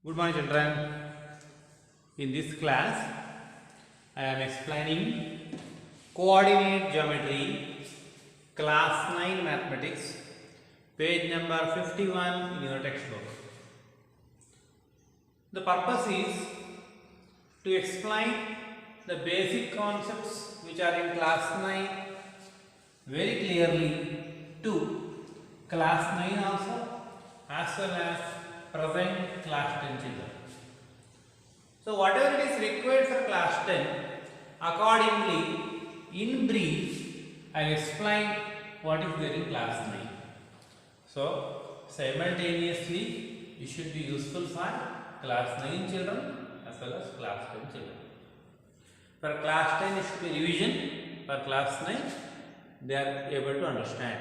Good morning, children. In this class, I am explaining coordinate geometry, class 9 mathematics, page number 51 in your textbook. The purpose is to explain the basic concepts which are in class 9 very clearly to class 9 also, as well as present class 10 children. So whatever it is required for class 10, accordingly, in brief, I will explain what is there in class 9. So simultaneously, it should be useful for class 9 children as well as class 10 children. For class 10, it should be revision. For class 9, they are able to understand.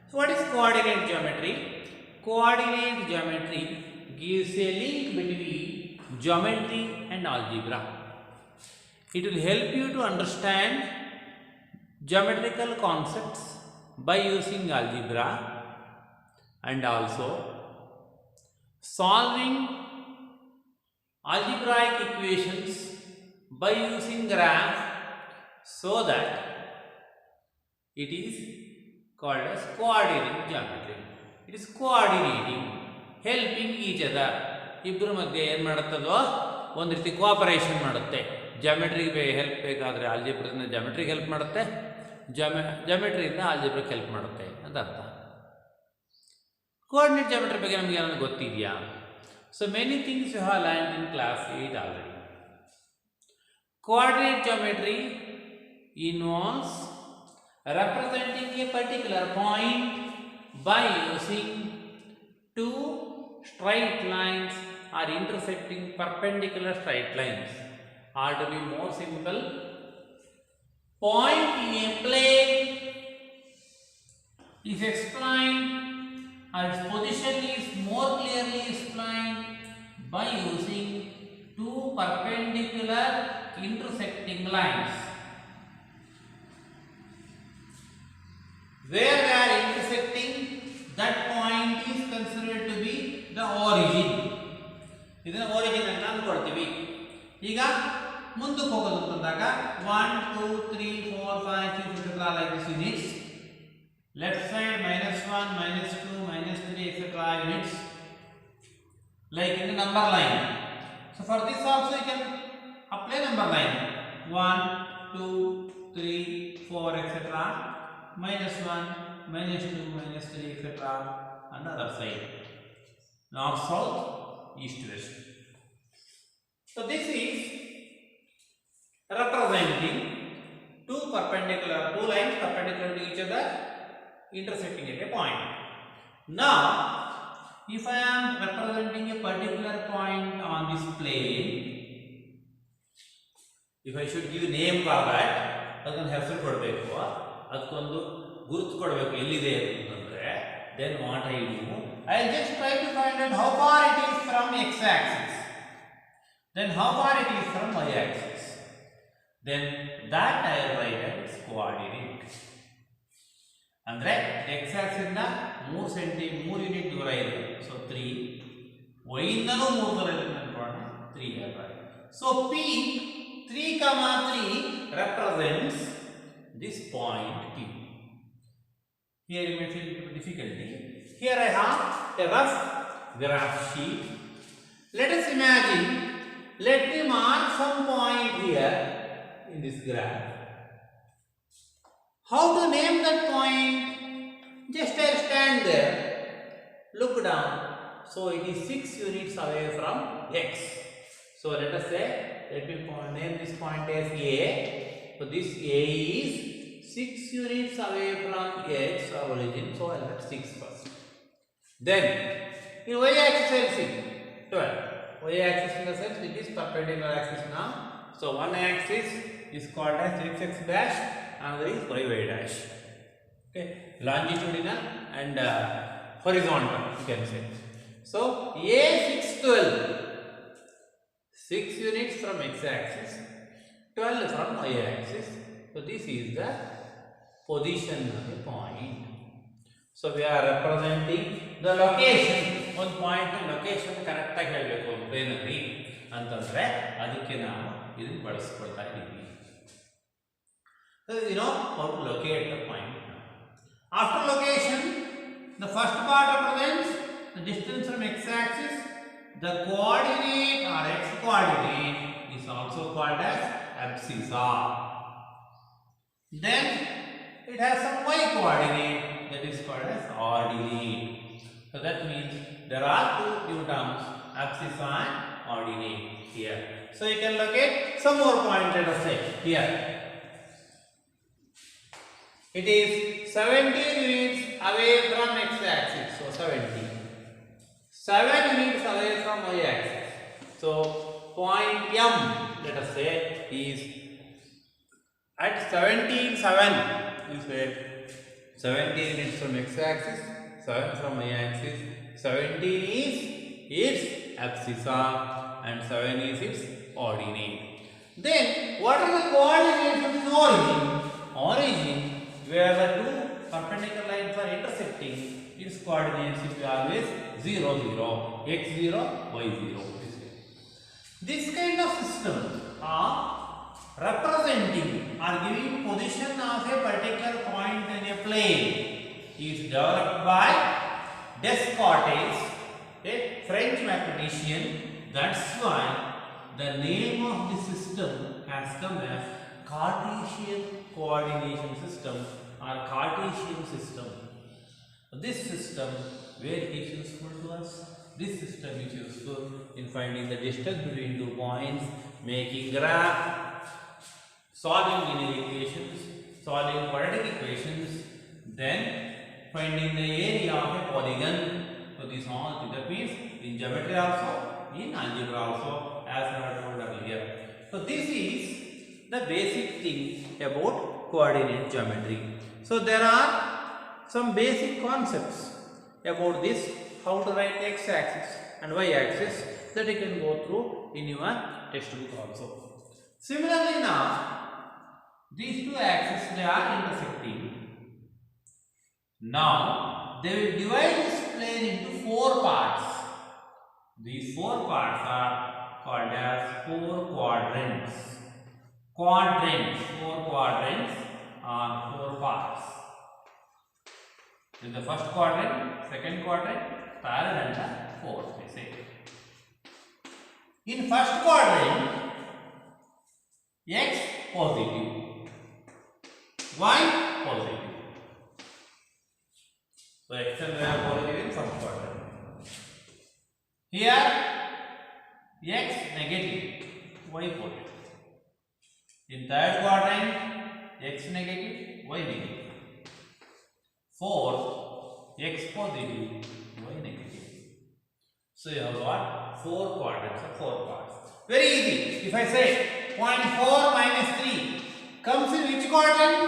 So what is coordinate geometry? Coordinate geometry gives a link between geometry and algebra. It will help you to understand geometrical concepts by using algebra and also solving algebraic equations by using graph, so that it is called as coordinate geometry. It is coordinating, helping each other. ಇಬ್ಬರ ಮಧ್ಯೆ ಏನು ಮಾಡುತ್ತದೋ ಒಂದು ರೀತಿ cooperation ಮಾಡುತ್ತೆ. ಜಾಮೆಟ್ರಿಗೆ help ಬೇಕಾದರೆ ಆಲ್ಜಿಬ್ರಾದಿಂದ ಜಾಮೆಟ್ರಿಗೆ help ಮಾಡುತ್ತೆ, ಜಾಮೆಟ್ರಿಯಿಂದ ಆಲ್ಜಿಬ್ರಾಕ್ಕೆ help ಮಾಡುತ್ತೆ ಅಂತ ಅರ್ಥ. ಕೋಆರ್ಡಿನೇಟ್ ಜಾಮೆಟ್ರಿ ಬಗ್ಗೆ ನಮಗೆ ಏನಾದ್ರು ಗೊತ್ತಿದೆಯಾ? So many things you have learned in class 8 already. Coordinate geometry involves representing a particular point by using two straight lines or intersecting perpendicular straight lines. Or to be more simple, point in a plane is explained, or its position is more clearly explained by using two perpendicular intersecting lines. Where they are intersecting, that point is considered to be the origin. ಇದನ್ನ origin ಅಂತ ಅಂದ್ಕೊಳ್ತೀವಿ. ಈಗ ಮುಂದಕ್ಕೆ ಹೋಗೋದು ಅಂತಂದಾಗ 1 2 3 4 5 6 etc. like this units. Left side -1 -2 -3 etc. units, like in the number line. So for this also you can apply number line 1 2 3 4 etc. -1 -2 -3 etc. on the other side, north south east west. So this is representing two lines perpendicular to each other, intersecting at a point. Now if I am representing a particular point on this plane, if I should give a name for that, ಅದನ್ನು ಹೆಸರು ಕೊಡಬೇಕು, ಅದಕ್ಕೊಂದು ಗುರುತು ಕೊಡಬೇಕು ಎಲ್ಲಿದೆ ಅಂತಂದ್ರೆ, then what I do, I just try to find out how far it is from x axis, then how far it is from y axis, then that I write as coordinate. ಅಂದ್ರೆ x axis ಇಂದ 3 unit ದೂರ ಇದೆ, so 3, y ಇಂದನೂ 3 ದೂರ ಇದೆ ಅನ್ಕೊಳ್ಳೋಣ, 3 ಆಗಿದೆ. So p 3, 3 represents this point P. Here you may feel difficulty. Here I have a rough graph sheet. Let us imagine, let me mark some point here in this graph. How to name that point? Just I'll stand there, look down. So it is 6 units away from x. So let us say, let me name this point as A. So this A is 6 units away from x origin. So I'll write 6 first. Then in y axis I'll see 12. Y axis in the sense it is perpendicular axis now. So one axis is called as x dash, another is y dash. Okay, longitudinal and horizontal you can say. So A 6 12, 6 units from x axis, 12 from y axis. So this is the position of a point. So we are representing the location. ಒಂದು point location correct ಆಗಿ ಹೇಳಬೇಕು plane ಅಲ್ಲಿ ಅಂತಂದ್ರೆ ಅದಕ್ಕೆ ನಾವು ಇದನ್ನ ಬಳಸ್ಕೊಳ್ತಾ ಇದ್ದೀವಿ. You know how to locate the point. After location, the first part represents the distance from x-axis. The coordinate or x-coordinate is also called as abscissa. Then it has some y-coordinate that is called as ordinate. So that means there are two new terms, abscissa and ordinate here. So you can locate some more points, let us say here. It is 17 units away from x-axis. So 17. 7 units away from y-axis. So point M, let us say, is at 17, 7. You said 17 units from x-axis, 7 from y-axis. 17 is its abscissa and 7 is its ordinate. Then what are the coordinates of this origin? Origin, where the two perpendicular lines are intersecting, its coordinates will be always 0, 0, x0, y0. This kind of system are representing or giving position of a particular point in a plane is developed by Descartes, a French mathematician. That's why the name of the system has come as Cartesian coordination system or Cartesian system. This system, where it is useful to us? This system is useful in finding the distance between 2 points, making graph, solving linear equations, solving quadratic equations, then finding the area of a polygon. So this all that means in geometry also, in algebra also, as I have told earlier. So this is the basic thing about coordinate geometry. So there are some basic concepts about this, how to write x-axis and y-axis, that you can go through in your textbook also. Similarly now, these two axes, they are intersecting. Now they will divide this plane into 4 parts. These 4 parts are called as 4 quadrants. Quadrants, 4 quadrants are 4 parts. In the first quadrant, second quadrant, third and the fourth, we say. In first quadrant, x positive, y positive. So x and y are positive in first quadrant. Here x negative, y positive. In third quadrant, x negative, y negative. Fourth, x positive, y negative. So you have got 4 quadrants or 4 parts. Very easy. If I say 0.4 minus 3 comes in which quadrant?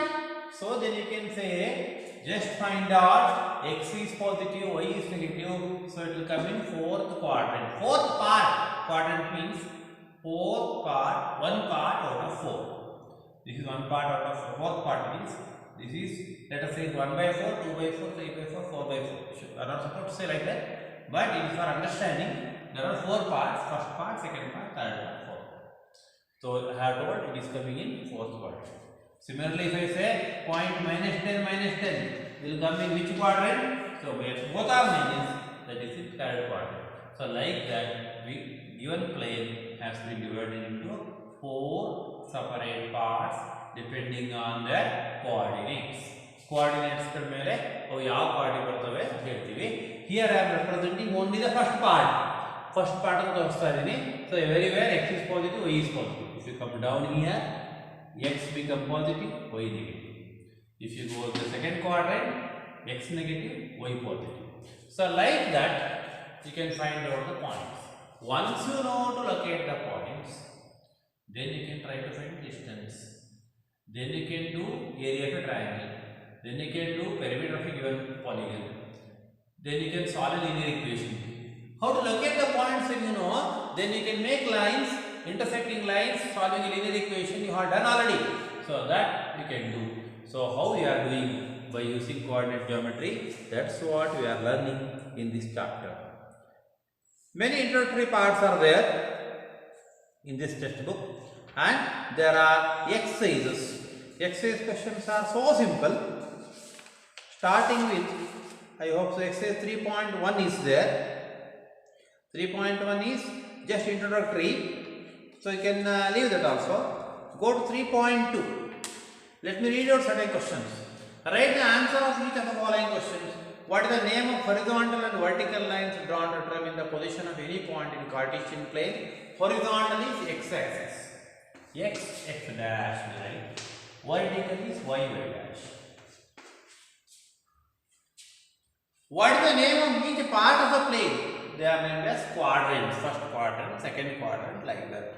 So then you can say just find out x is positive, y is negative. So it will come in 4th quadrant. 4th part. Quadrant means 4th part, 1 part out of 4. This is 1 part out of 4. 4th part means this is, let us say, 1 by 4, 2 by 4, 3 by 4, 4 by 4. I am not supposed to say like that, but it is for understanding. There are 4 parts, first part, second part, third part, fourth. So I have told it is coming in 4th quadrant. Similarly, if I say point minus 10 will come in which quadrant? So where both are minus, that is in 3rd quadrant. So like that, given plane has been divided into 4 separate parts depending on their coordinates. Coordinates ಮೇಲೆ ಅವು ಯಾವ party ಬರ್ತವೆ ಅಂತ ಹೇಳ್ತೀವಿ. Here I am representing only the first part. First part ಅನ್ನು ತೋರಿಸ್ತಾ ಇದ್ದೀನಿ. So everywhere x is positive, y is positive. If you come down here, x become positive, y negative. If you go to the second quadrant, x negative, y positive. So like that, you can find out the points. Once you know to locate the points, then you can try to find distance. Then you can do area of a triangle. Then you can do perimeter of a given polygon. Then you can solve a linear equation. How to locate the points when you know? Then you can make lines, intersecting lines, solving a linear equation you have done already. So that you can do. So how we are doing by using coordinate geometry. That's what we are learning in this chapter. Many introductory parts are there in this textbook, and there are exercises. Exercise questions are so simple. Starting with, I hope so, exercise 3.1 is there. 3.1 is just introductory, so you can leave that also. Go to 3.2. Let me read out certain questions. Write the answer of each of the following questions. What is the name of horizontal and vertical lines drawn to determine the position of any point in Cartesian plane? Horizontal is x-axis, x dash line. Vertical is y dash. What is the name of each part of the plane? They are named as quadrants. First quadrant, second quadrant, like that.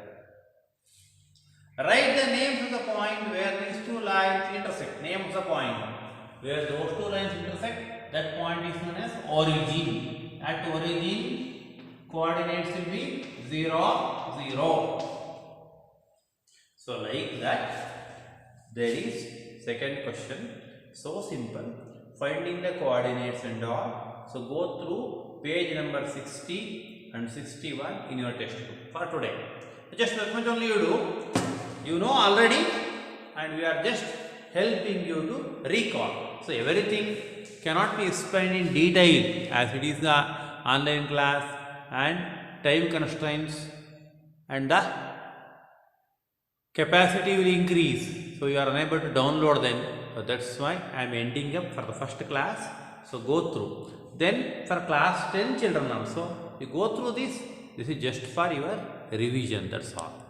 Write the names of the point where these two lines intersect. Name of the point where those two lines intersect. That point is known as origin. At origin, coordinates will be 0, 0. So like that, there is second question. So simple. Finding the coordinates and all. So go through page number 60 and 61 in your textbook for today. Just that much only you do. You know already, and we are just helping you to recall. So everything cannot be explained in detail as it is the online class and time constraints and the capacity will increase. So you are unable to download them. So that's why I am ending up for the first class. So go through. Then for class 10 children also, you go through this. This is just for your revision. That's all.